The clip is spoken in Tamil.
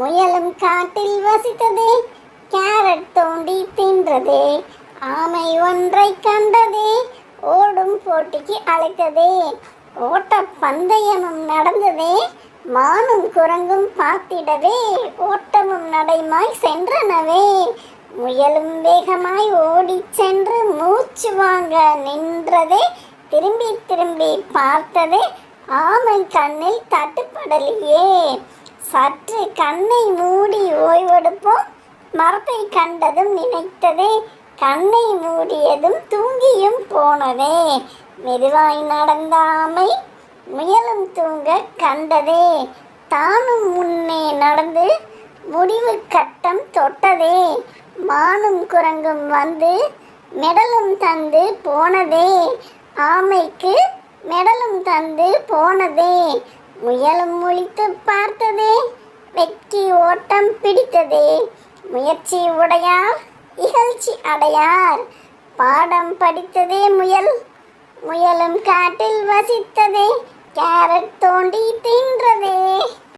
முயலும் காட்டில் வசித்ததே, கேரட் தோண்டி தின்றதே. ஆமை ஒன்றை கண்டதே, ஓடும் போட்டிக்கு அழைத்ததே. ஓட்ட பந்தயமும் நடந்ததே, மானும் குரங்கும் பார்த்திடவே. ஓட்டமும் நடைமாய் சென்றனவே, முயலும் வேகமாய் ஓடிச் சென்று மூச்சு வாங்க நின்றதே. திரும்பி திரும்பி பார்த்ததே, ஆமை கண்ணில் தட்டுப்படலையே. சற்று கண்ணை மூடி ஓய்வெடுப்போம், மரத்தை கண்டதும் நினைத்ததே. கண்ணை மூடியதும் தூங்கியும் போனதே. மெதுவாய் நடந்த ஆமை முயலும் தூங்க கண்டதே. தானும் முன்னே நடந்து முடிவு கட்டம் தொட்டதே. மானும் குரங்கும் வந்து மெடலும் தந்து போனதே. ஆமைக்கு மெடலும் தந்து போனதே. முயலும் முழித்து பார்த்ததே, வெற்றி ஓட்டம் பிடித்ததே. முயற்சி உடையார் இகழ்ச்சி அடையார், பாடம் படித்ததே முயல். முயலும் காட்டில் வசித்ததே, கேரட் தோண்டி தின்றதே.